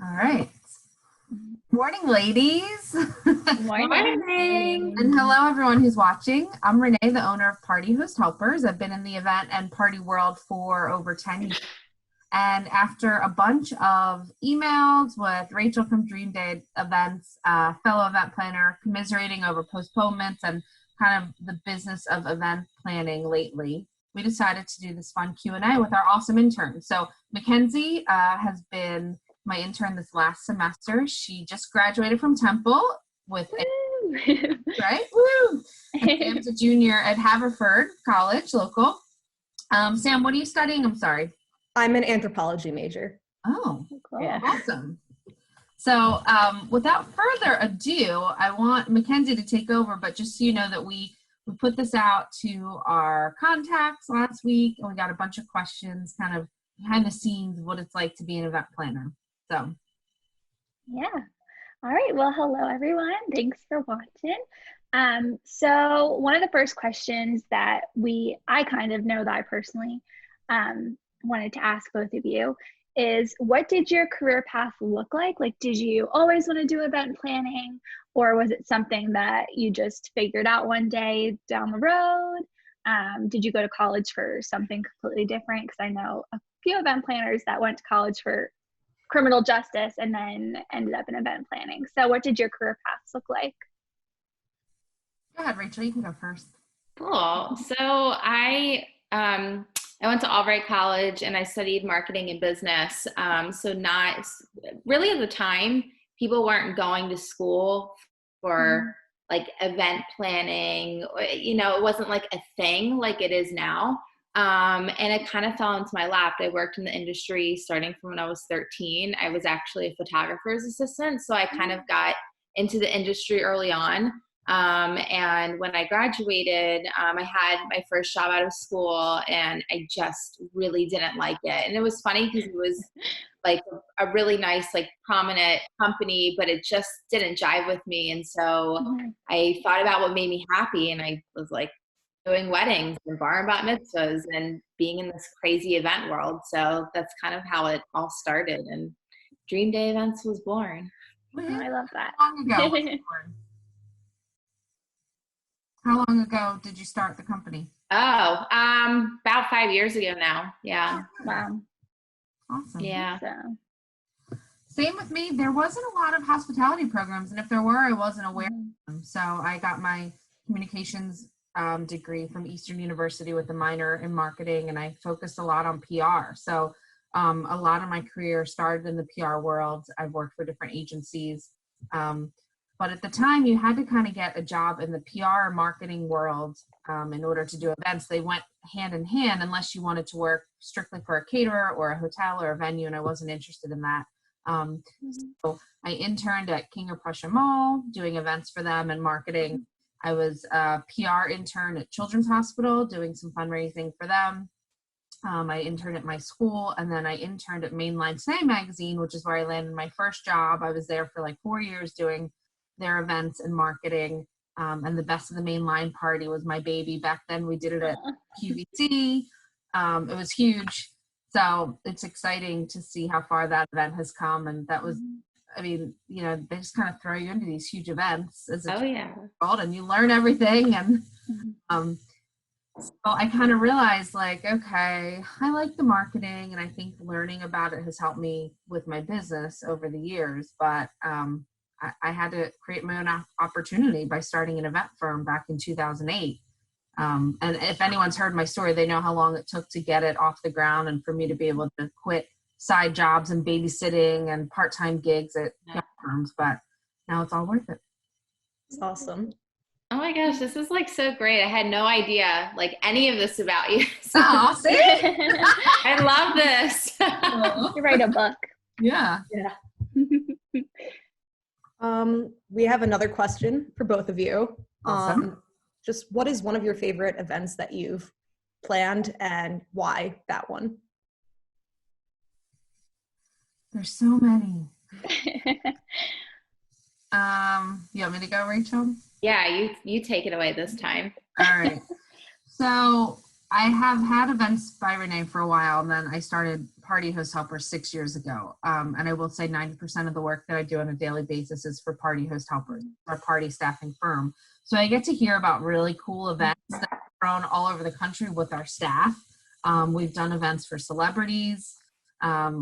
All right. Morning, ladies. Morning. And hello, everyone who's watching. I'm Renee, the owner of Party Host Helpers. I've been in the event and party world for over 10 years. And after a bunch of emails with Rachael from Dream Day Events, fellow event planner, commiserating over postponements and kind of the business of event planning lately, we decided to do this fun Q&A with our awesome interns. So Mackenzie has been my intern this last semester. She just graduated from Temple with right? Woo! And Sam's a junior at Haverford College, local. Sam, what are you studying? I'm sorry. I'm an anthropology major. Oh, Cool. Yeah. awesome. So without further ado, I want Mackenzie to take over, but just so you know that we put this out to our contacts last week, and we got a bunch of questions kind of behind the scenes of what it's like to be an event planner. So Yeah. All right. Well, hello, everyone. Thanks for watching. So one of the first questions that I kind of know that I personally wanted to ask both of you is, what did your career path look like? Like, did you always want to do event planning, or was it something that you just figured out one day down the road? Did you go to college for something completely different? Because I know a few event planners that went to college for criminal justice and then ended up in event planning. So what did your career paths look like? go ahead, Rachael, you can go first. Cool. So I went to Albright College and I studied marketing and business. So not really at the time, people weren't going to school for like event planning. You know, it wasn't like a thing like it is now. And it kind of fell into my lap. I worked in the industry starting from when I was 13. I was actually a photographer's assistant. So I kind of got into the industry early on. And when I graduated, I had my first job out of school and I just really didn't like it. And it was funny because it was like a really nice, like prominent company, but it just didn't jive with me. And so I thought about what made me happy. And I was like doing weddings and bar and bat mitzvahs and being in this crazy event world. So that's kind of how it all started. And Dream Day Events was born. Oh, I love that. How long ago was it born? How long ago did you start the company? Oh, about 5 years ago now. Yeah. Wow. Awesome. Yeah. So, Same with me. There wasn't a lot of hospitality programs, and if there were, I wasn't aware of them. So I got my communications degree from Eastern University with a minor in marketing, and I focused a lot on PR. So a lot of my career started in the PR world. I've worked for different agencies. But at the time, you had to kind of get a job in the PR marketing world in order to do events. They went hand in hand unless you wanted to work strictly for a caterer or a hotel or a venue, and I wasn't interested in that. So I interned at King of Prussia Mall doing events for them and marketing. I was a PR intern at Children's Hospital doing some fundraising for them. I interned at my school, and then I interned at Mainline Today magazine, which is where I landed my first job. I was there for like 4 years doing their events and marketing, and the Best of the Mainline party was my baby. Back then we did it at QVC. It was huge. So it's exciting to see how far that event has come. And that was, I mean, you know, they just kind of throw you into these huge events as a child, and you learn everything. And so I kind of realized, like, okay, I like the marketing, and I think learning about it has helped me with my business over the years. But I had to create my own opportunity by starting an event firm back in 2008. And if anyone's heard my story, they know how long it took to get it off the ground and for me to be able to quit side jobs and babysitting and part-time gigs at firms. But now it's all worth it. It's awesome. Oh my gosh, this is like so great. I had no idea like any of this about you. So See? I love this. you write a book. Yeah. We have another question for both of you. Awesome. Just what is one of your favorite events that you've planned and why that one? There's so many. You want me to go, Rachael? Yeah, you take it away this time. All right. So I have had events by Renee for a while, and then I started party host helper 6 years ago. And I will say 90% of the work that I do on a daily basis is for party host helpers, our party staffing firm. So I get to hear about really cool events that are thrown all over the country with our staff. We've done events for celebrities.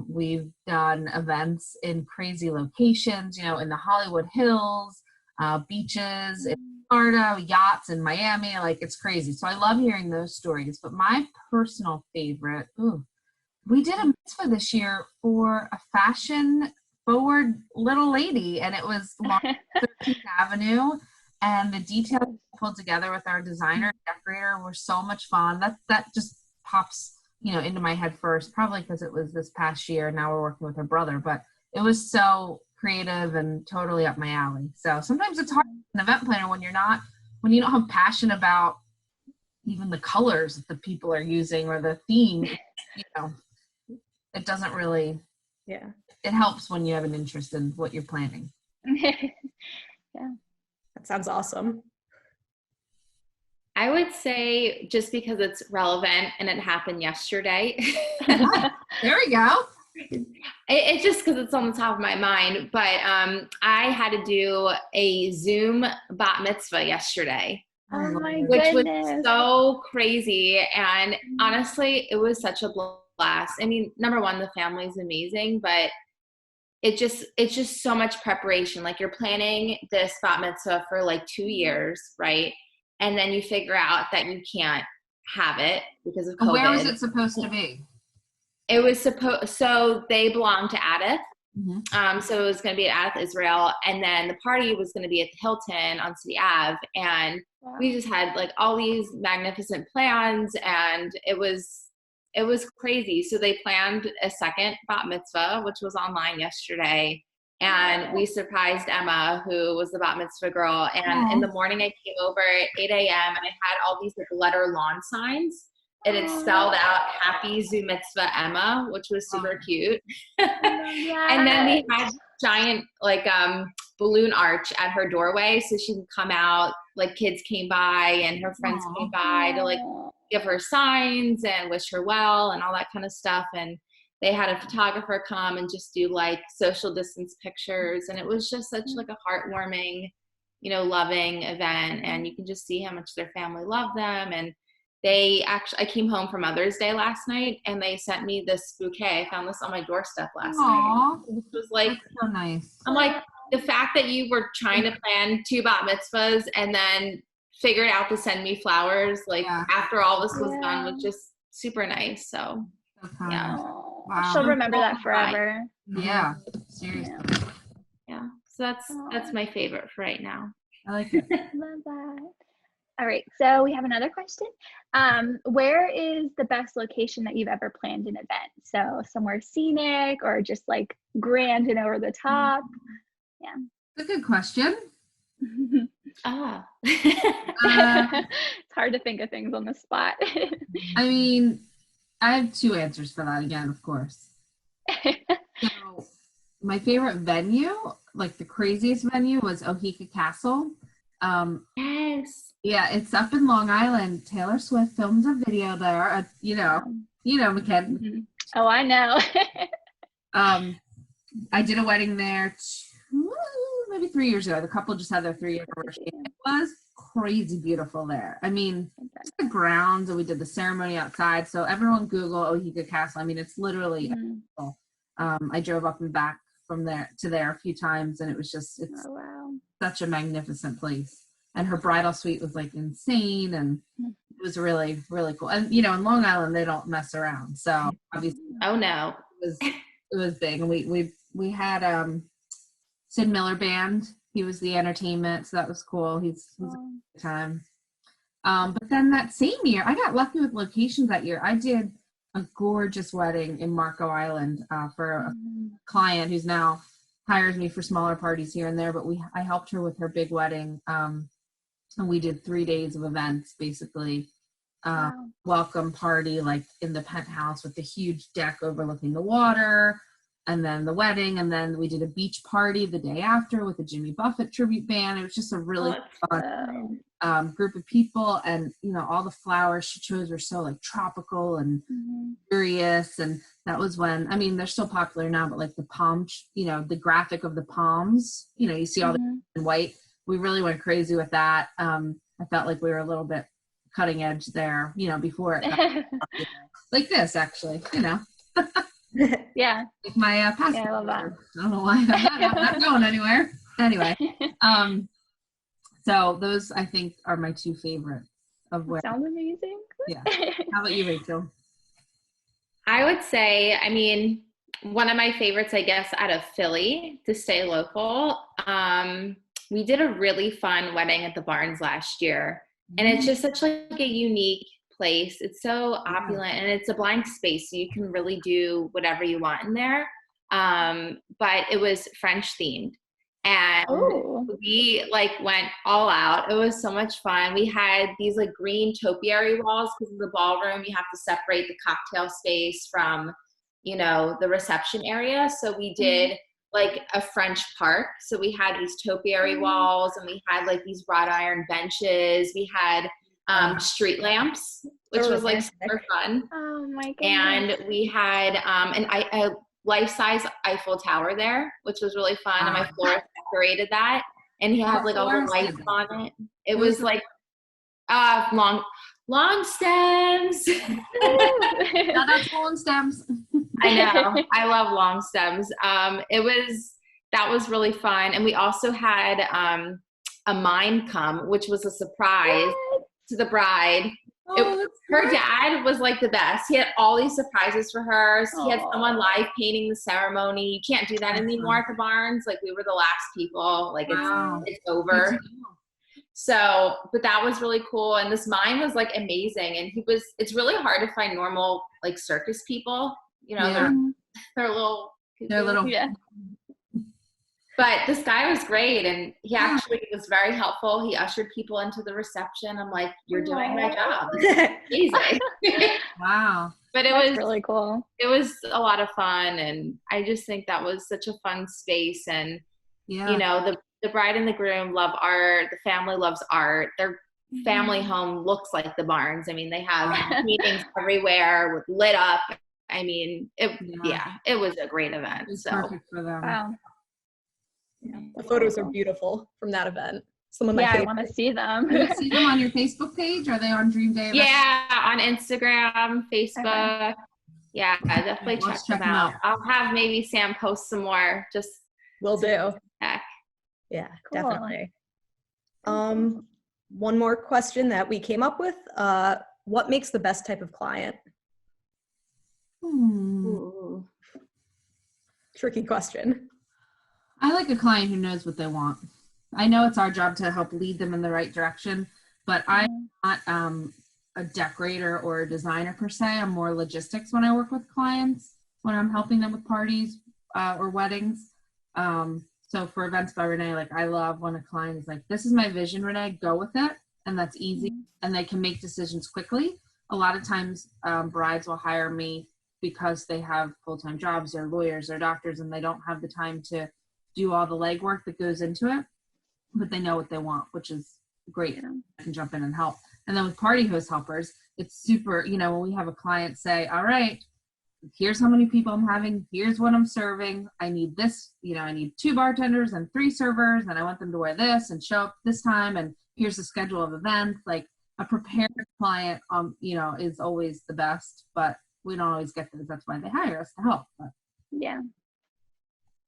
We've done events in crazy locations, you know, in the Hollywood Hills, beaches in Florida, yachts in Miami. Like, it's crazy. So I love hearing those stories. But my personal favorite, we did a mitzvah this year for a fashion forward little lady, and it was along 13th Avenue. And the details pulled together with our designer decorator were so much fun. That just pops, you know, into my head first, probably because it was this past year. Now we're working with her brother, but it was so creative and totally up my alley. So sometimes it's hard as an event planner when you don't have passion about even the colors that the people are using or the theme, you know, it doesn't really, it helps when you have an interest in what you're planning. Yeah. That sounds awesome. I would say, just because it's relevant and it happened yesterday. There we go. It's just because it's on the top of my mind, but I had to do a Zoom bat mitzvah yesterday. Oh my which goodness. was so crazy. And honestly, it was such a blast. I mean, number one, the family's amazing, but it's just so much preparation. Like, you're planning this bat mitzvah for like 2 years, right? And then you figure out that you can't have it because of COVID. Where was it supposed to be? It was so they belong to Adith. Mm-hmm. So it was going to be at Adith, Israel. And then the party was going to be at the Hilton on City Ave. And we just had like all these magnificent plans, and it was crazy. So they planned a second bat mitzvah, which was online yesterday. And we surprised Emma, who was the bat mitzvah girl. And in the morning, I came over at 8 a.m. and I had all these like letter lawn signs. And it spelled out Happy Zoo Mitzvah Emma, which was super cute. And then we had giant like balloon arch at her doorway so she could come out. Like, kids came by and her friends came by to like give her signs and wish her well and all that kind of stuff. And they had a photographer come and just do like social distance pictures. And it was just such like a heartwarming, you know, loving event. And you can just see how much their family loved them. And I came home for Mother's Day last night, and they sent me this bouquet. I found this on my doorstep last night. It was like, so nice. I'm like, the fact that you were trying to plan 2 bat mitzvahs and then figured out to send me flowers, like after all this was done, was just super nice. So yeah. Wow. She'll remember that forever. Yeah. Seriously. Yeah. So that's my favorite for right now. I like it. Love that. All right, so we have another question. Where is the best location that you've ever planned an event? So somewhere scenic or just like grand and over the top? Yeah. It's a good question. It's hard to think of things on the spot. I mean, I have 2 answers for that again, of course. So my favorite venue, like the craziest venue, was Ohika Castle. Yes. Yeah, it's up in Long Island. Taylor Swift filmed a video there. You know, McKen. Oh, I know. I did a wedding there maybe 3 years ago. The couple just had their 3-year anniversary. It was crazy beautiful there. I mean, the grounds, and we did the ceremony outside. So everyone Google Ohika Castle. I mean, it's literally beautiful. I drove up and back from there to there a few times, and it was just such a magnificent place. And her bridal suite was like insane, and it was really, really cool. And you know, in Long Island, they don't mess around. So obviously, it was big. And we had Sid Miller Band. He was the entertainment, so that was cool. He's a good time. But then that same year, I got lucky with locations that year. I did a gorgeous wedding in Marco Island for a client who's now hires me for smaller parties here and there. But I helped her with her big wedding. And we did 3 days of events, basically. Welcome party, like in the penthouse with the huge deck overlooking the water. and then the wedding, and then we did a beach party the day after with a Jimmy Buffett tribute band. It was just a really fun group of people, and all the flowers she chose were so like tropical and curious. And that was when, I mean, they're still popular now, but like the palm, the graphic of the palms, you see all the in white. We really went crazy with that. I felt like we were a little bit cutting edge there, before it got like this, actually, Yeah. Like my passport. Yeah, I love that. I don't know why I'm not going anywhere. Anyway, so those I think are my two favorites of what. Sounds amazing. Yeah. How about you, Rachael? I would say, I mean, one of my favorites, I guess, out of Philly, to stay local. We did a really fun wedding at the Barns last year, and it's just such like a unique place. It's so opulent, and it's a blank space, so you can really do whatever you want in there. But it was French themed, and we like went all out. It was so much fun. We had these like green topiary walls because of the ballroom. You have to separate the cocktail space from, the reception area. So we did like a French park. So we had these topiary walls, and we had like these wrought iron benches. We had street lamps, which was like super fun. Oh my goodness. And we had a life-size Eiffel Tower there, which was really fun. And my florist decorated that, and he had like all the lights on it. It was like long stems. Now that's long stems. I know. I love long stems. That was really fun. And we also had a mime come, which was a surprise to the bride. Her dad was like the best. He had all these surprises for her. So he had someone live painting the ceremony. You can't do that anymore at the Barns. Like, we were the last people. Like, it's over. So, but that was really cool. And this mime was like amazing. And it's really hard to find normal like circus people. They're a little yeah. But this guy was great, and he actually was very helpful. He ushered people into the reception. I'm like, you're doing my job. This is amazing. Wow. But That's really cool. It was a lot of fun, and I just think that was such a fun space. And the bride and the groom love art. The family loves art. Their family home looks like the Barns. I mean, they have meetings everywhere with lit up. I mean, it was a great event. It's so perfect for them. Wow. Yeah, the photos are beautiful from that event. Some of my I want to see them. Do you see them on your Facebook page? Are they on Dream Day? Yeah, on Instagram, Facebook. Okay. Yeah, definitely check them out. I'll have maybe Sam post some more. Just will do. Heck. Yeah, Cool. definitely. One more question that we came up with. What makes the best type of client? Ooh. Tricky question. I like a client who knows what they want. I know it's our job to help lead them in the right direction, but I'm not a decorator or a designer per se. I'm more logistics when I work with clients, when I'm helping them with parties or weddings. So for Events by Renee, like, I love when a client is like, this is my vision, Renee, go with it. And that's easy. And they can make decisions quickly. A lot of times brides will hire me because they have full-time jobs or lawyers or doctors, and they don't have the time to do all the legwork that goes into it, but they know what they want, which is great. I can jump in and help. And then with party host helpers, it's super, when we have a client say, all right, here's how many people I'm having, here's what I'm serving, I need this, I need 2 bartenders and 3 servers, and I want them to wear this and show up this time, and here's the schedule of events. Like, a prepared client, is always the best, but we don't always get those. That's why they hire us to help. But.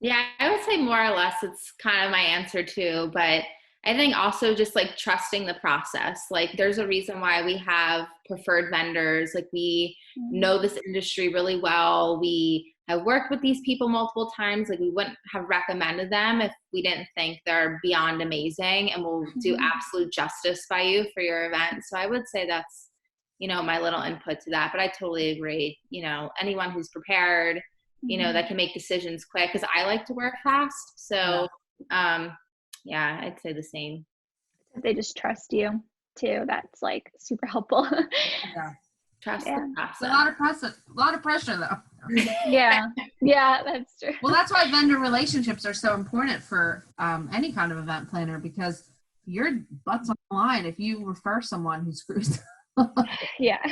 Yeah, I would say more or less it's kind of my answer too, but I think also just like trusting the process. Like, there's a reason why we have preferred vendors. Like, we know this industry really well. We have worked with these people multiple times. Like, we wouldn't have recommended them if we didn't think they're beyond amazing and will do absolute justice by you for your event. So I would say that's, my little input to that, but I totally agree. Anyone who's prepared, that can make decisions quick, because I like to work fast. So, I'd say the same. They just trust you too. That's like super helpful. Trust Yeah. the It's process. a lot of pressure though. Yeah. Yeah, that's true. Well, that's why vendor relationships are so important for any kind of event planner, because your butt's on the line if you refer someone who screws. Yeah.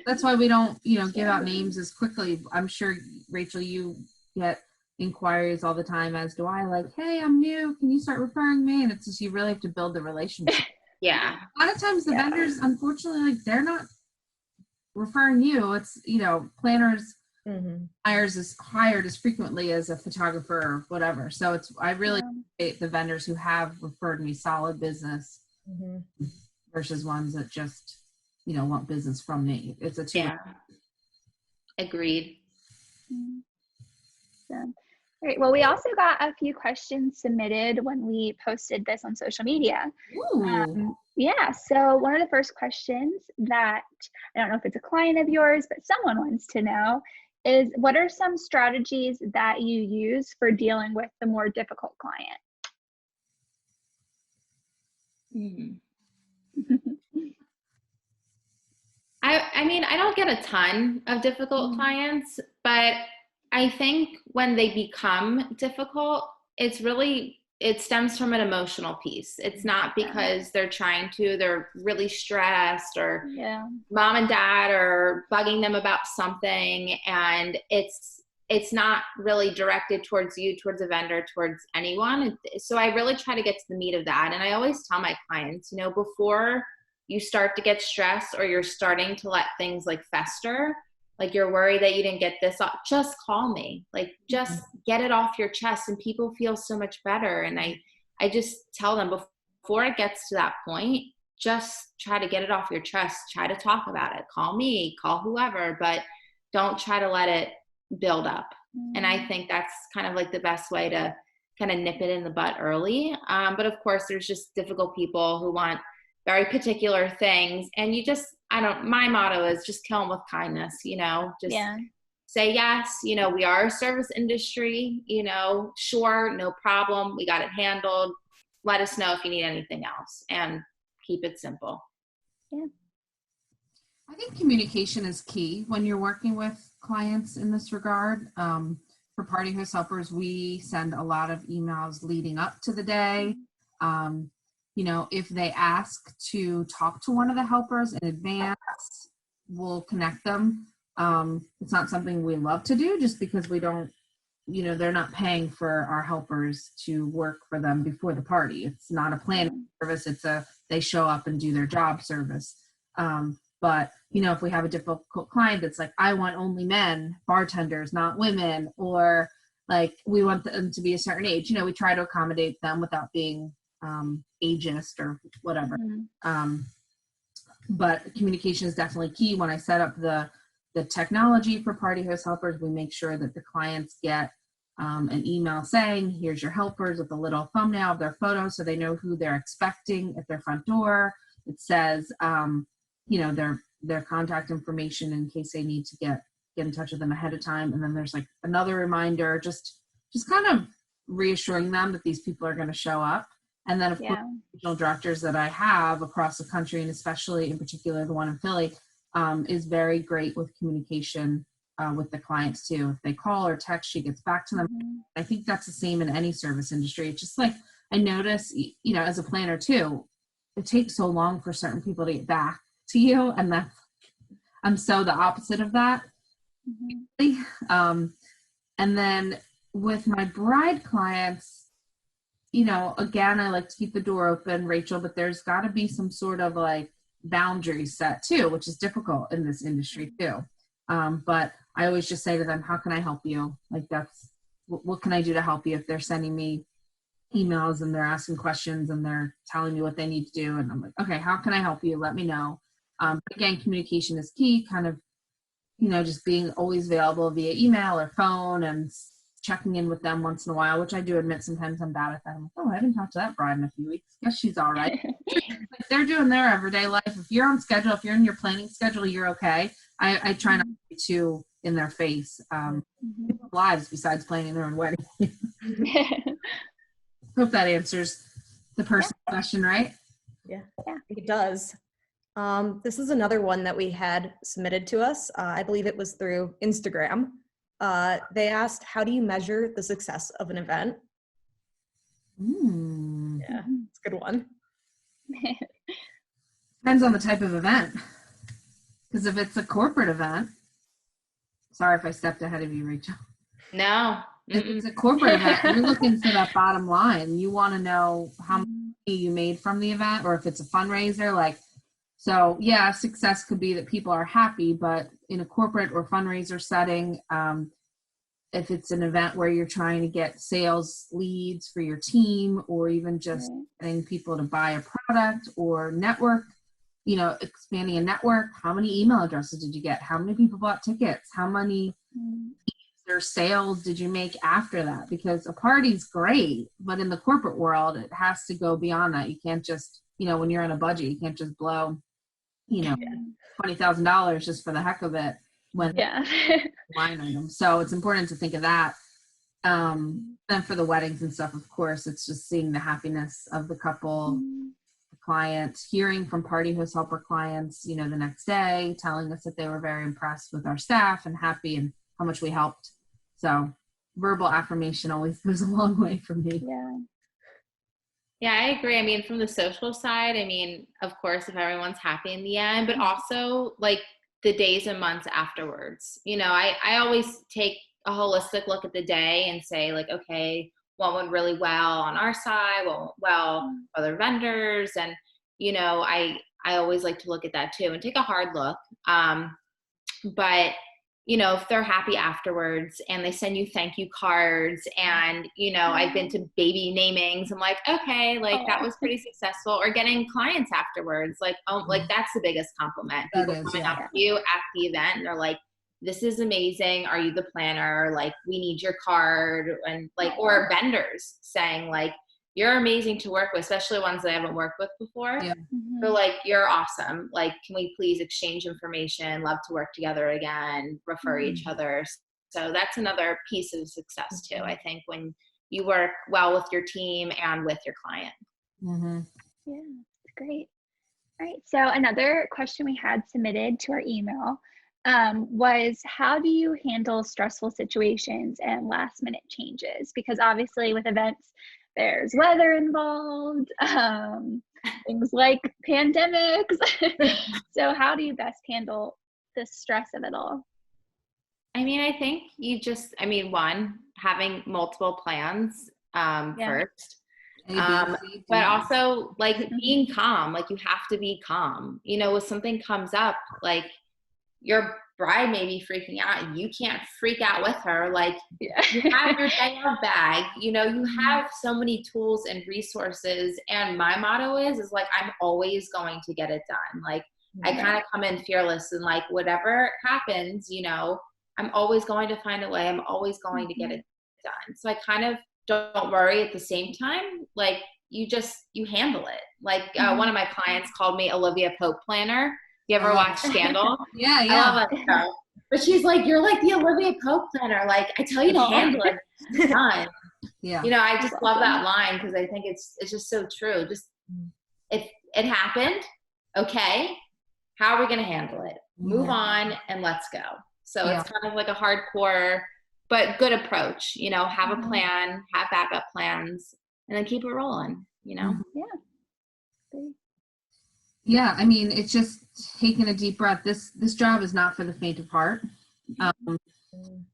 That's why we don't, give out names as quickly. I'm sure, Rachel, you get inquiries all the time, as do I, like, hey, I'm new. Can you start referring me? And it's just, you really have to build the relationship. Yeah. A lot of times the vendors, unfortunately, like, they're not referring you. It's, planners hired as frequently as a photographer or whatever. So I really appreciate the vendors who have referred me solid business versus ones that just, want business from me. It's a two. Yeah. Agreed. So, great. Well, we also got a few questions submitted when we posted this on social media. Ooh. Yeah, so one of the first questions that, I don't know if it's a client of yours, but someone wants to know is, what are some strategies that you use for dealing with the more difficult client? I mean, I don't get a ton of difficult clients, but I think when they become difficult, it stems from an emotional piece. It's not because they're really stressed, or mom and dad are bugging them about something, and it's not really directed towards you, towards a vendor, towards anyone. So I really try to get to the meat of that. And I always tell my clients, before you start to get stressed, or you're starting to let things like fester, like you're worried that you didn't get this off, just call me. Like, just get it off your chest, and people feel so much better. And I just tell them, before it gets to that point, just try to get it off your chest. Try to talk about it. Call me, call whoever, but don't try to let it build up. And I think that's kind of like the best way to kind of nip it in the butt early. But of course, there's just difficult people who want very particular things, and my motto is just kill them with kindness, just say yes, we are a service industry, sure, no problem, we got it handled, let us know if you need anything else, and keep it simple. I think communication is key when you're working with clients in this regard. For Party Host Helpers, we send a lot of emails leading up to the day. If they ask to talk to one of the helpers in advance, we'll connect them. It's not something we love to do, just because we don't, they're not paying for our helpers to work for them before the party. It's not a planning service. It's they show up and do their job service. But, if we have a difficult client that's like, I want only men, bartenders, not women, or like, we want them to be a certain age, we try to accommodate them without being ageist or whatever. But communication is definitely key. When I set up the technology for Party Host Helpers, we make sure that the clients get an email saying, here's your helpers, with a little thumbnail of their photo, so they know who they're expecting at their front door. It says, their contact information in case they need to get in touch with them ahead of time. And then there's like another reminder, just kind of reassuring them that these people are going to show up. And then, of course, regional directors that I have across the country, and especially in particular the one in Philly, is very great with communication with the clients too. If they call or text, she gets back to them. I think that's the same in any service industry. It's just like, I notice, as a planner too, it takes so long for certain people to get back to you, and I'm so the opposite of that. And then with my bride clients, again, I like to keep the door open, Rachel, but there's got to be some sort of like boundary set too, which is difficult in this industry too. But I always just say to them, how can I help you? Like, what can I do to help you? If they're sending me emails and they're asking questions and they're telling me what they need to do, and I'm like, okay, how can I help you? Let me know. But again, communication is key, kind of, just being always available via email or phone, and checking in with them once in a while, which I do admit sometimes I'm bad at that. I'm like, oh, I haven't talked to that bride in a few weeks. Guess she's all right. Like, they're doing their everyday life. If you're on schedule, if you're in your planning schedule, you're okay. I try not to be too in their face. People have lives besides planning their own wedding. Hope that answers the person's question, right? Yeah, I think it does. This is another one that we had submitted to us. I believe it was through Instagram. They asked, how do you measure the success of an event? Yeah, it's a good one. Depends on the type of event. Because if it's a corporate event, sorry if I stepped ahead of you, Rachel. No. If it's a corporate event, you're looking for that bottom line. You want to know how much you made from the event, or if it's a fundraiser, so yeah, success could be that people are happy, but in a corporate or fundraiser setting, if it's an event where you're trying to get sales leads for your team, or even just getting people to buy a product or network, expanding a network, how many email addresses did you get? How many people bought tickets? How many or sales did you make after that? Because a party's great, but in the corporate world, it has to go beyond that. You can't just, when you're on a budget, you can't just blow, $20,000 just for the heck of it when line item. So it's important to think of that. Then for the weddings and stuff, of course, it's just seeing the happiness of the couple, the client, hearing from party host helper clients, the next day, telling us that they were very impressed with our staff and happy and how much we helped. So verbal affirmation always goes a long way for me. Yeah, I agree. I mean, from the social side, of course, if everyone's happy in the end, but also the days and months afterwards. I always take a holistic look at the day and say okay, what went really well on our side, well, other vendors. And, I always like to look at that too and take a hard look. But if they're happy afterwards and they send you thank you cards and, I've been to baby namings, I'm okay, that was pretty successful. Or getting clients afterwards, that's the biggest compliment. People coming up to you at the event and they're like, this is amazing. Are you the planner? We need your card. And or vendors saying you're amazing to work with, especially ones that I haven't worked with before. Yeah. They're you're awesome. Can we please exchange information? Love to work together again, refer each other. So that's another piece of success too, I think, when you work well with your team and with your client. Yeah, that's great. All right. So another question we had submitted to our email was, how do you handle stressful situations and last minute changes? Because obviously with events, there's weather involved, things like pandemics. So how do you best handle the stress of it all? I think you just, one, having multiple plans first. But also being calm, you have to be calm. If something comes up, your bride may be freaking out and you can't freak out with her. You have your day out bag, you have so many tools and resources. And my motto is I'm always going to get it done. I kind of come in fearless and whatever happens, I'm always going to find a way. I'm always going to get it done. So I kind of don't worry at the same time. You handle it. One of my clients called me Olivia Pope Planner. You ever watch Scandal? Yeah. I love that show. But she's you're the Olivia Pope Planner. I tell you to handle it. It's done. Yeah. I just love that line because I think it's just so true. Just if it happened, okay, how are we going to handle it? Move on and let's go. So it's kind of a hardcore but good approach. Have a plan, have backup plans, and then keep it rolling. Yeah. Yeah, it's just taking a deep breath. This job is not for the faint of heart.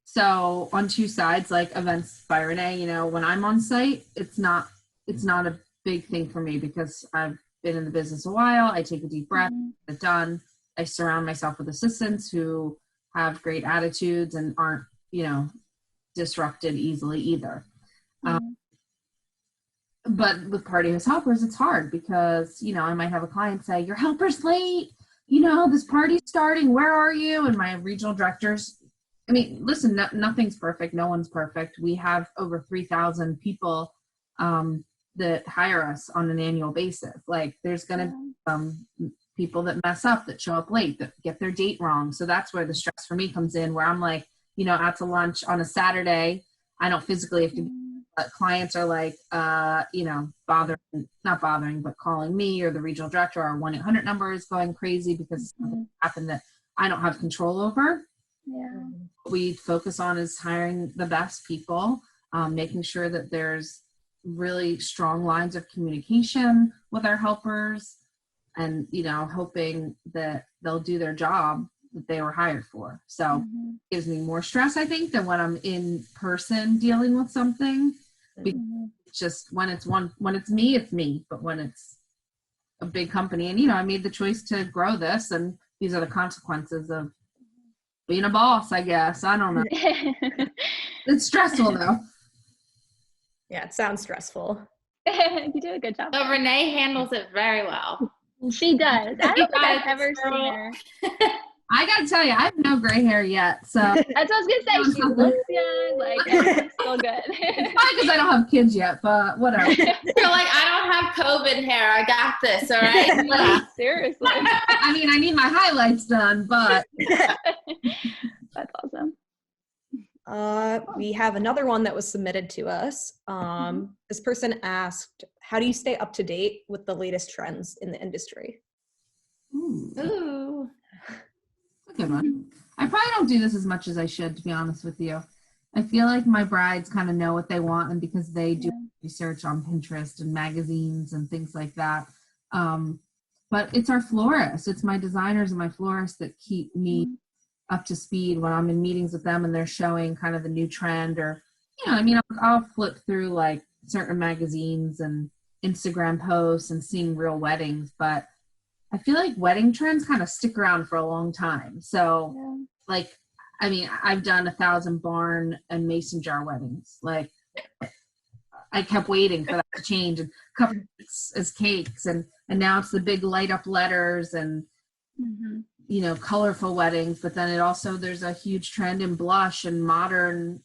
So on two sides, events by Renee, when I'm on site, it's not a big thing for me because I've been in the business a while. I take a deep breath, get it done. I surround myself with assistants who have great attitudes and aren't, disrupted easily either. But with party host helpers, it's hard because, I might have a client say, your helper's late, this party's starting, where are you? And my regional directors, listen, nothing's perfect. No one's perfect. We have over 3,000 people that hire us on an annual basis. There's going to be some people that mess up, that show up late, that get their date wrong. So that's where the stress for me comes in, where I'm out to lunch on a Saturday. I don't physically have to be clients are like, not bothering, but calling me or the regional director. Our 1-800 number is going crazy because something happened that I don't have control over. Yeah. What we focus on is hiring the best people, making sure that there's really strong lines of communication with our helpers, and hoping that they'll do their job that they were hired for. So it gives me more stress, I think, than when I'm in person dealing with something. Because it's just when it's me, it's me. But when it's a big company, and I made the choice to grow this, and these are the consequences of being a boss, I guess. I don't know. It's stressful though. Yeah, it sounds stressful. You do a good job. So Renee handles it very well. She does. I don't think I've ever seen her. I gotta tell you, I have no gray hair yet, so That's what I was gonna say. She looks young, like everything's still good. it's probably because I don't have kids yet, but whatever. You're like, I don't have COVID hair. I got this, all right? Yeah, seriously. I mean, I need my highlights done, but That's awesome. We have another one that was submitted to us. This person asked, how do you stay up to date with the latest trends in the industry? Ooh. Good one. I probably don't do this as much as I should, to be honest with you. I feel like my brides kind of know what they want, and because they do research on Pinterest and magazines and things like that. But it's our florists, it's my designers and my florists that keep me up to speed when I'm in meetings with them and they're showing kind of the new trend, or I'll flip through like certain magazines and Instagram posts and seeing real weddings, but I feel like wedding trends kind of stick around for a long time. So I've done 1,000 barn and mason jar weddings. Like I kept waiting for that to change, and cupcakes as cakes, and now it's the big light up letters and colorful weddings. But then there's a huge trend in blush and modern,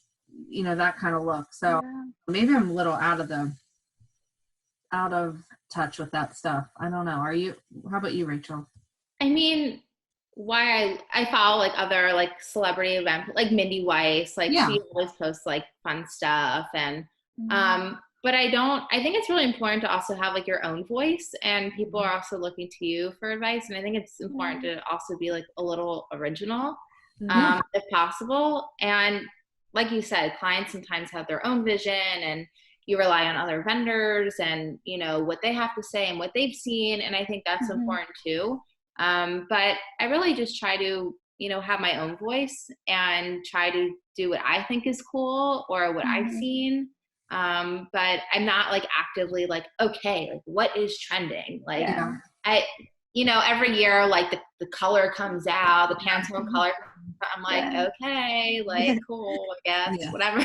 that kind of look. So maybe I'm a little out of touch with that stuff. I don't know. How about you, Rachael? I mean, why I follow like other like celebrity events, like Mindy Weiss, like she always posts like fun stuff, and but I think it's really important to also have like your own voice, and people are also looking to you for advice, and I think it's important to also be like a little original if possible. And like you said, clients sometimes have their own vision, and you rely on other vendors and what they have to say and what they've seen, and I think that's important too. But I really just try to have my own voice and try to do what I think is cool or what I've seen. But I'm not like actively like, okay, like what is trending? Like every year, like the color comes out, the Pantone color. I'm like, okay, like cool, I guess, whatever.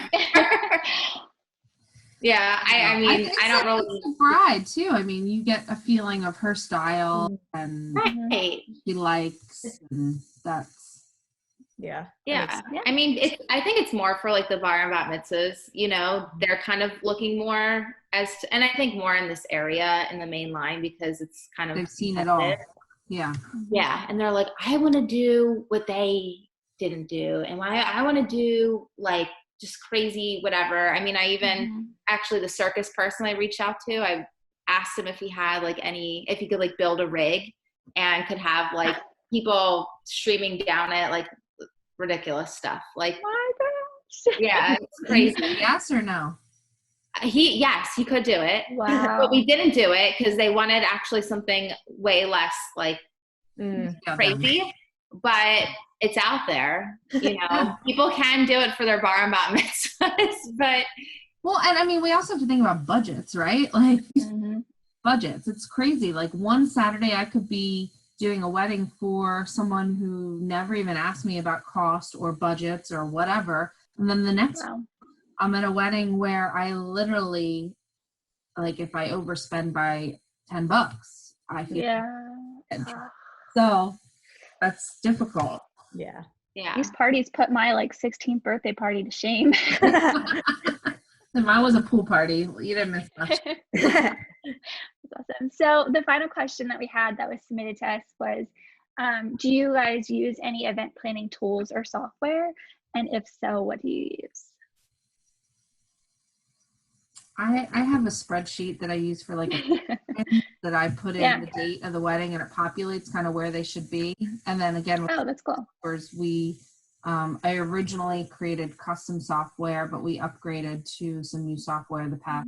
I mean, I don't really. Bride too. I mean, you get a feeling of her style and she likes, and that's. Yeah. I mean, I think it's more for like the bar and bat mitzvahs, they're kind of looking more and I think more in this area in the main line, because it's kind of, they've seen it all. Yeah. And they're like, I want to do what they didn't do, and I want to do like just crazy whatever. I mean, I even actually the circus person I reached out to, I asked him if he had like if he could like build a rig and could have like people streaming down it, like ridiculous stuff. Like, my gosh. Yeah, it's crazy. Yes or no? Yes, he could do it. Wow. But we didn't do it because they wanted actually something way less like crazy. But it's out there, people can do it for their bar and bat mitzvahs, but. Well, and I mean, we also have to think about budgets, right? Like budgets, it's crazy. Like one Saturday I could be doing a wedding for someone who never even asked me about cost or budgets or whatever. And then the next I'm at a wedding where I literally, like if I overspend by $10, I feel so that's difficult. Yeah. These parties put my like 16th birthday party to shame. And mine was a pool party. You didn't miss much. That's awesome. So the final question that we had that was submitted to us was, do you guys use any event planning tools or software? And if so, what do you use? I have a spreadsheet that I use for like that I put in Yeah. the date of the wedding, and it populates kind of where they should be. And then again, with Oh, that's cool. we I originally created custom software, but we upgraded to some new software the past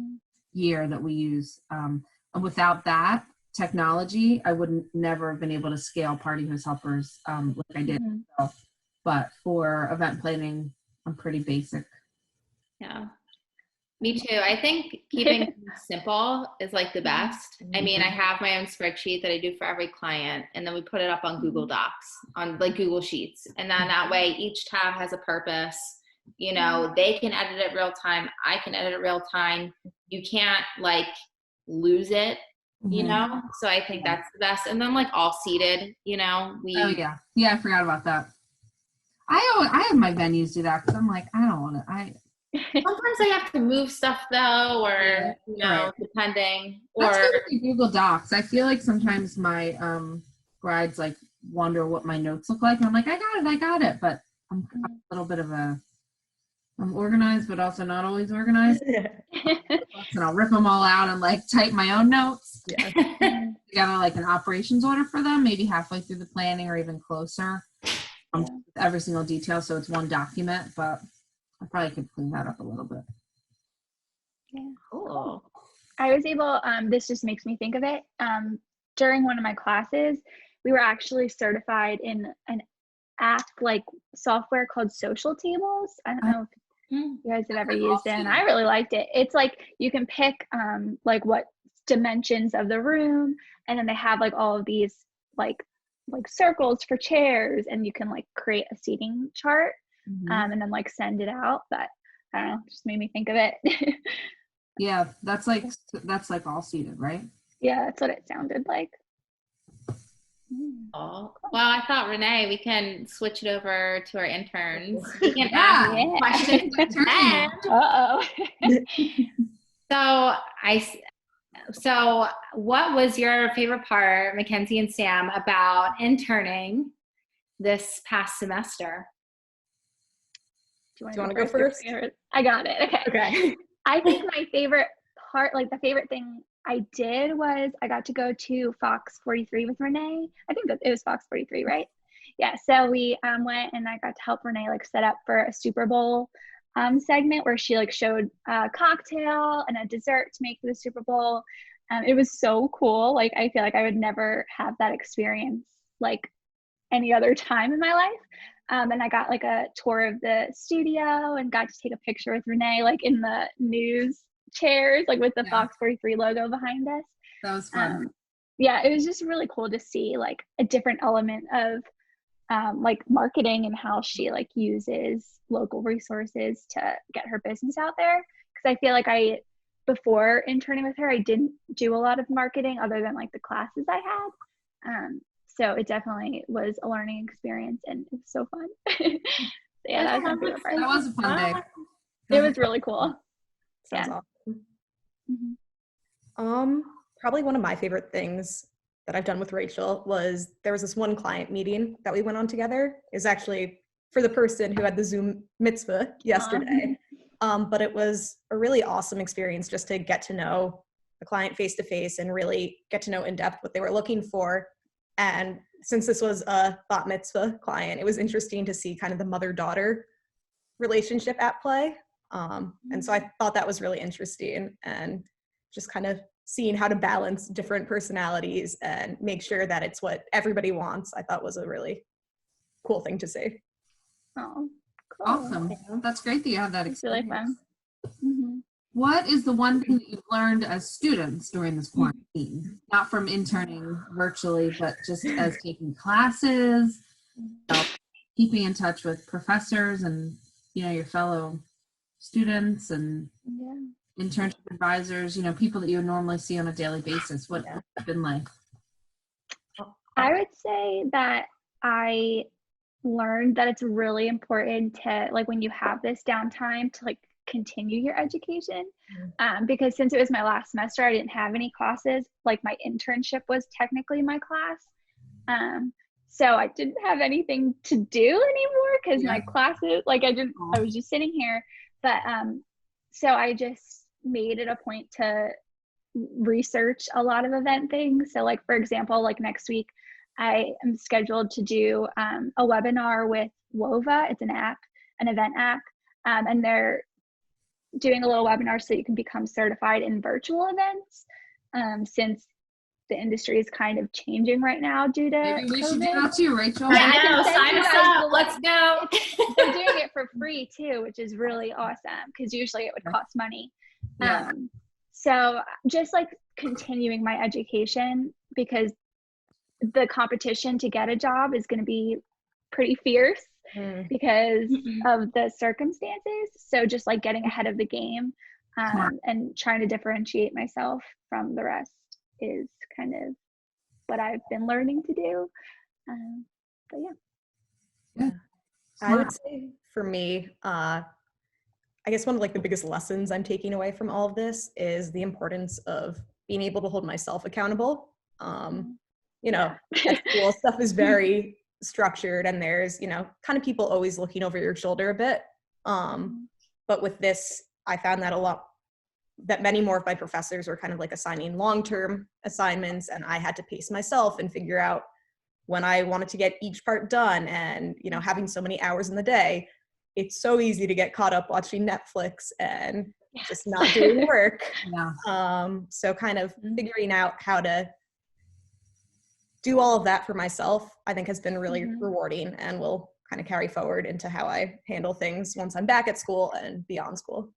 year that we use. And without that technology, I wouldn't never have been able to scale party host helpers like I did. So, but for event planning, I'm pretty basic. Yeah. Me too. I think keeping it simple is like the best. I mean, I have my own spreadsheet that I do for every client, and then we put it up on Google Docs, on like Google Sheets. And then that way each tab has a purpose. You know, they can edit it real time. I can edit it real time. You can't like lose it, you know? So I think that's the best. And then like all seated, you know, Oh yeah. Yeah, I forgot about that. I have my venues do that because I'm like, I don't want to, sometimes I have to move stuff though, or you know, depending. That's Or good with the Google Docs. I feel like sometimes my brides like wonder what my notes look like, and I'm like, I got it. But I'm a little bit of I'm organized, but also not always organized. And I'll rip them all out and like type my own notes. Yeah. You got like an operations order for them, maybe halfway through the planning or even closer. With every single detail, so it's one document, but I probably could clean that up a little bit. Yeah. cool. I was able, this just makes me think of it. During one of my classes, we were actually certified in an app like software called Social Tables. I don't know if you guys have ever used it, and I really liked it. It's like you can pick like what dimensions of the room, and then they have like all of these like circles for chairs, and you can like create a seating chart and then like send it out. But I don't know, just made me think of it. Yeah, that's like all seated, right? Yeah, that's what it sounded like. Oh, well, I thought, Renee, we can switch it over to our interns. We can ask questions. Uh-oh. So what was your favorite part, Mackenzie and Sam, about interning this past semester? Do you want to go first? I got it. Okay. I think my favorite part, like the favorite thing I did was I got to go to Fox 43 with Renee. I think that it was Fox 43, right? Yeah. So we went and I got to help Renee like set up for a Super Bowl segment where she like showed a cocktail and a dessert to make for the Super Bowl. It was so cool. Like I feel like I would never have that experience like any other time in my life. And I got like a tour of the studio and got to take a picture with Renee, like in the news chairs, like with the Fox 43 logo behind us. That was fun. Yeah, it was just really cool to see like a different element of like marketing and how she like uses local resources to get her business out there. Because I feel like before interning with her, I didn't do a lot of marketing other than like the classes I had. So it definitely was a learning experience and it was so fun. Yeah, that was my favorite part. That was a fun day. It was really cool. Sounds awesome. Probably one of my favorite things that I've done with Rachael was there was this one client meeting that we went on together. It was actually for the person who had the Zoom mitzvah yesterday. But it was a really awesome experience just to get to know the client face to face and really get to know in depth what they were looking for. And since this was a bat mitzvah client, it was interesting to see kind of the mother-daughter relationship at play. And so I thought that was really interesting, and just kind of seeing how to balance different personalities and make sure that it's what everybody wants, I thought was a really cool thing to see. Oh, cool. Awesome. That's great that you had that experience. It's really fun. What is the one thing that you've learned as students during this quarantine? Not from interning virtually, but just as taking classes, keeping in touch with professors and, your fellow students and internship advisors, people that you would normally see on a daily basis. What's it been like? I would say that I learned that it's really important to, like, when you have this downtime, to like continue your education, because since it was my last semester, I didn't have any classes. Like my internship was technically my class, so I didn't have anything to do anymore because my classes, like I was just sitting here. But so I just made it a point to research a lot of event things. So like, for example, like next week, I am scheduled to do a webinar with Wova. It's an event app, and they're doing a little webinar so you can become certified in virtual events, since the industry is kind of changing right now due to Maybe we should do COVID. that too, Rachel. Yeah, I know, can send sign you us guys up. the Let's link. go. They're doing it for free too, which is really awesome because usually it would cost money. Yeah. So just like continuing my education, because the competition to get a job is going to be pretty fierce because of the circumstances. So just like getting ahead of the game, and trying to differentiate myself from the rest is kind of what I've been learning to do. But yeah. I would say for me, I guess one of like the biggest lessons I'm taking away from all of this is the importance of being able to hold myself accountable. You know, at school stuff is very structured and there's, you know, kind of people always looking over your shoulder a bit. But with this, I found that many more of my professors were kind of like assigning long-term assignments, and I had to pace myself and figure out when I wanted to get each part done. And, you know, having so many hours in the day, it's so easy to get caught up watching Netflix and just not doing work. So kind of figuring out how to do all of that for myself, I think has been really rewarding and will kind of carry forward into how I handle things once I'm back at school and beyond school.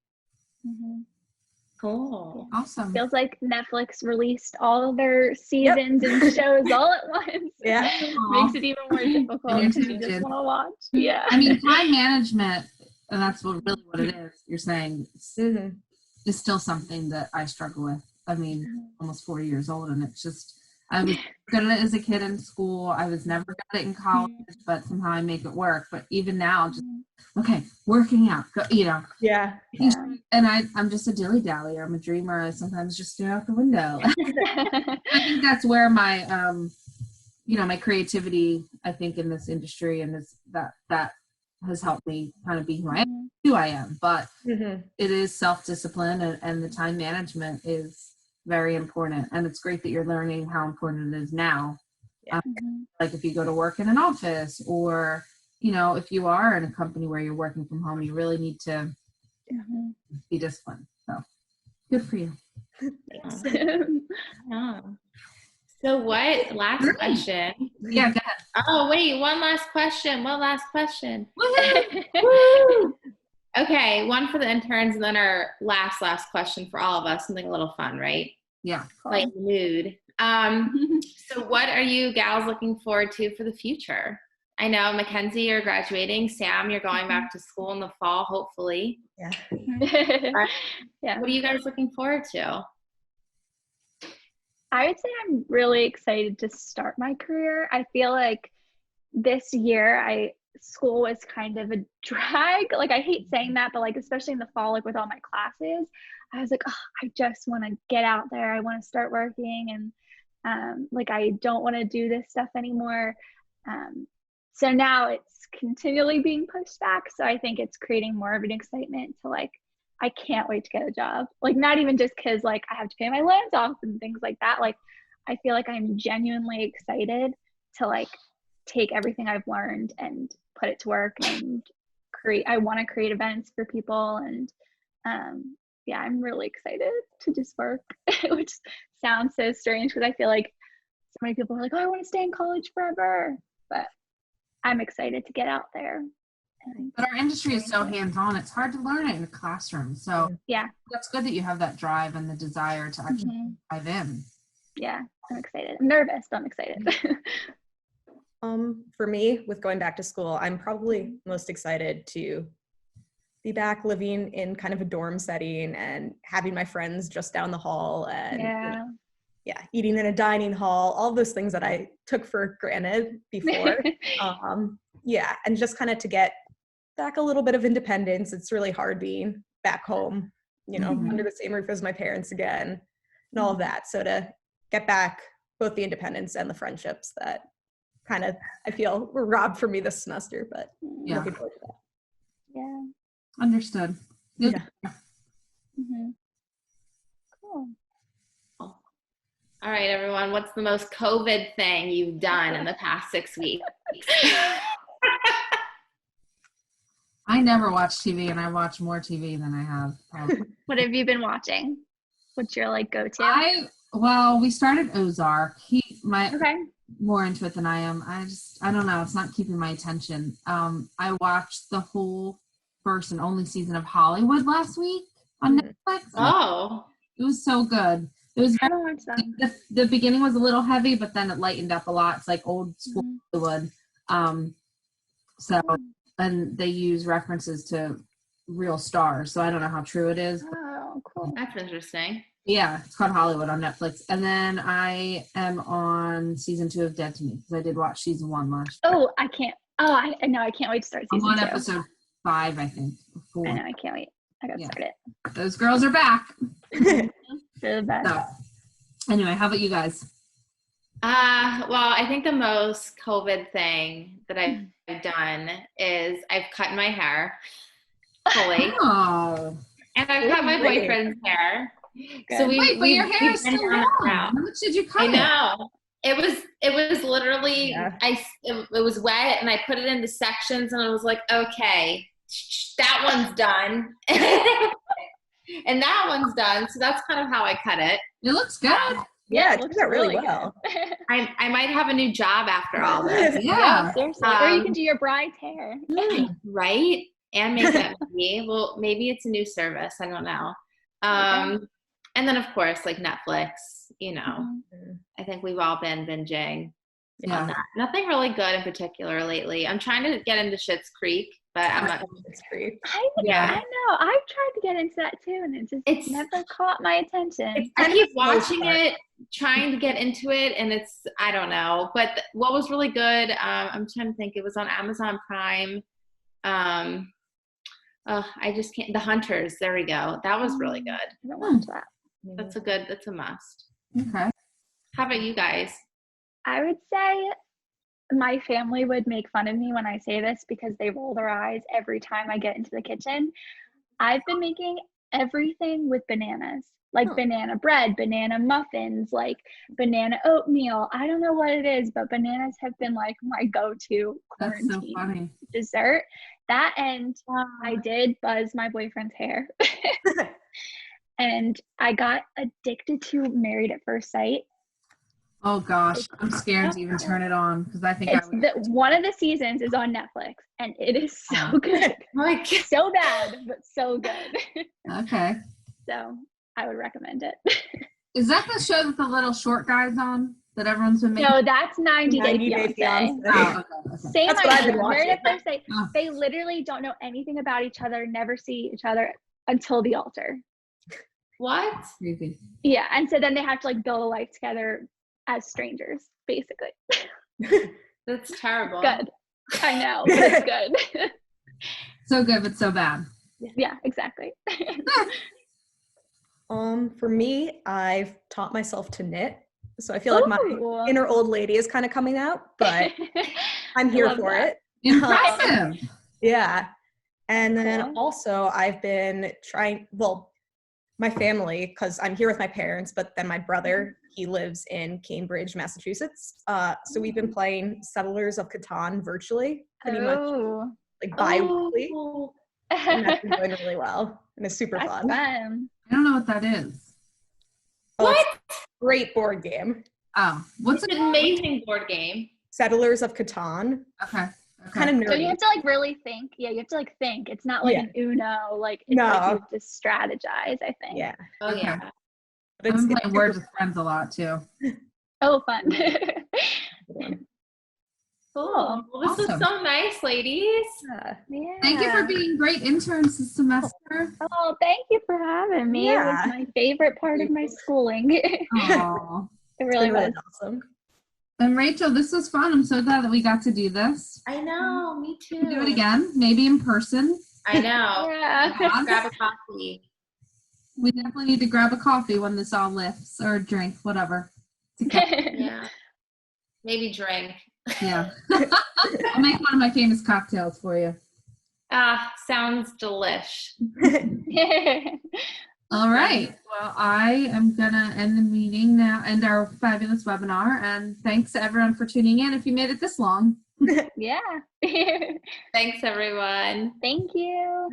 Cool. Awesome. Feels like Netflix released all of their seasons and shows all at once. Makes it even more difficult because you just want to watch. Yeah. I mean, time management, and that's what it is, you're saying, is still something that I struggle with. I mean, almost 40 years old, and it's just, I was good at it as a kid in school. I was never good at it in college, but somehow I make it work. But even now, just, okay, working out, you know. And I'm just a dilly-dallyer. I'm a dreamer. I sometimes just stare out the window. I think that's where my, you know, my creativity, I think, in this industry and that has helped me kind of be who I am. But it is self-discipline and the time management is very important. And it's great that you're learning how important it is now. Like if you go to work in an office or, you know, if you are in a company where you're working from home, you really need to be disciplined. So good for you. So what, last question. Yeah, go ahead. Oh, wait, one last question. Okay, one for the interns and then our last question for all of us, something a little fun, right? Yeah. Like mood. So what are you gals looking forward to for the future? I know, Mackenzie, you're graduating. Sam, you're going back to school in the fall, hopefully. What are you guys looking forward to? I would say I'm really excited to start my career. I feel like this year school was kind of a drag. Like, I hate saying that, but like, especially in the fall, like with all my classes, I was like, oh, I just want to get out there. I want to start working, and like, I don't want to do this stuff anymore. So now it's continually being pushed back. So I think it's creating more of an excitement to like, I can't wait to get a job. Like, not even just because like I have to pay my loans off and things like that. Like, I feel like I'm genuinely excited to like take everything I've learned and put it to work and I want to create events for people. And I'm really excited to just work, which sounds so strange because I feel like so many people are like, oh, I want to stay in college forever. But I'm excited to get out there. But our industry is so hands-on, it's hard to learn it in a classroom. So that's good that you have that drive and the desire to actually dive in. Yeah, I'm excited. I'm nervous, but I'm excited. For me, with going back to school, I'm probably most excited to be back living in kind of a dorm setting and having my friends just down the hall and eating in a dining hall, all those things that I took for granted before. And just kind of to get back a little bit of independence. It's really hard being back home, you know, under the same roof as my parents again and all of that. So to get back both the independence and the friendships that kind of I feel were robbed from me this semester, but looking forward to that. Understood. right, everyone. What's the most COVID thing you've done in the past 6 weeks? I never watch TV, and I watch more TV than I have. Probably. What have you been watching? What's your like go-to? Well, we started Ozark. Okay. More into it than I am. I don't know. It's not keeping my attention. I watched the whole first and only season of Hollywood last week on Netflix. Oh, it was so good. It was I don't watch that. the beginning was a little heavy, but then it lightened up a lot. It's like old school Hollywood. And they use references to real stars. So I don't know how true it is. Oh, cool. that's interesting. Yeah, it's called Hollywood on Netflix. And then I am on season 2 of Dead to Me because I did watch season 1 last year. Oh, I can't. Oh, I know. I can't wait to start I'm season on 2. episode 5, I think. Or 4. I know. I can't wait. I gotta start it. Those girls are back. They're the best. So, anyway, how about you guys? Well, I think the most COVID thing that I've done is I've cut my hair fully. Oh. And I've cut my boyfriend's hair. Good. So But your hair is still long. How much did you cut I know. It was literally, Yeah. it was wet and I put it into sections and I was like, okay, that one's done. And that one's done. So that's kind of how I cut it. It looks good. Yeah, it looks turned out really good. well. I might have a new job after all this. Yeah. Seriously. Or you can do your bride's hair. Right? And makeup maybe. Well, maybe it's a new service. I don't know. And then of course, like Netflix, I think we've all been binging on that. Nothing really good in particular lately. I'm trying to get into Schitt's Creek, but I'm not. It's great. I know. I've tried to get into that too, and it's never caught my attention. I keep watching it, trying to get into it, and I don't know. But what was really good, I'm trying to think, it was on Amazon Prime. I just can't. The Hunters, there we go. That was really good. I don't watch that. That's a must. Okay. How about you guys? I would say my family would make fun of me when I say this because they roll their eyes every time I get into the kitchen. I've been making everything with bananas, like banana bread, banana muffins, like banana oatmeal. I don't know what it is, but bananas have been like my go-to quarantine That's so funny. dessert. That and I did buzz my boyfriend's hair. And I got addicted to Married at First Sight. Oh gosh, I'm scared to even turn it on because I think one of the seasons is on Netflix, and it is so good. Like So bad, but so good. Okay. So I would recommend it. Is that the show that the little short guy's on that everyone's been making? No, that's 90 Day Fiancé. Oh, okay. Same That's what I've been idea. Married at watching. First Sight. Oh. They literally don't know anything about each other, never see each other until the altar. what? Creepy. Yeah, and so then they have to like build a life together as strangers, basically. That's terrible. Good. I know, but it's good. So good, but so bad. Yeah, exactly. For me, I've taught myself to knit. So I feel like my inner old lady is kind of coming out, but I'm here for it. Impressive. Yeah. And then Cool. also I've been trying, my family, because I'm here with my parents, but then my brother, he lives in Cambridge, Massachusetts. So we've been playing Settlers of Catan virtually, pretty much like bi-weekly. And that's been going really well. And it's super That's fun. fun. I don't know what that is. What? Great board game. Oh, what's It's it an called? amazing board game. Settlers of Catan. Okay. Kind of nerdy. So you have to like really think. Yeah, you have to like think. It's not like an Uno. Like it's No. like you have to strategize, I think. Yeah. Oh Okay. yeah. But I've been it's playing Words with Friends a lot too. Oh, fun. Cool. Well, this Awesome. was so nice, ladies. yeah. Yeah. Thank you for being great interns this semester. Oh, thank you for having me. Yeah. It was my favorite part of my schooling. It Aww. really was. Awesome. And Rachel, this was fun. I'm so glad that we got to do this. I know. Me too. We'll do it again, maybe in person. I know. Yeah. Yeah. Grab a coffee. We definitely need to grab a coffee when this all lifts, or a drink, whatever. Yeah. Maybe drink. Yeah. I'll make one of my famous cocktails for you. Sounds delish. All right. Well, I am going to end the meeting now, end our fabulous webinar. And thanks to everyone for tuning in if you made it this long. Yeah. Thanks, everyone. Thank you.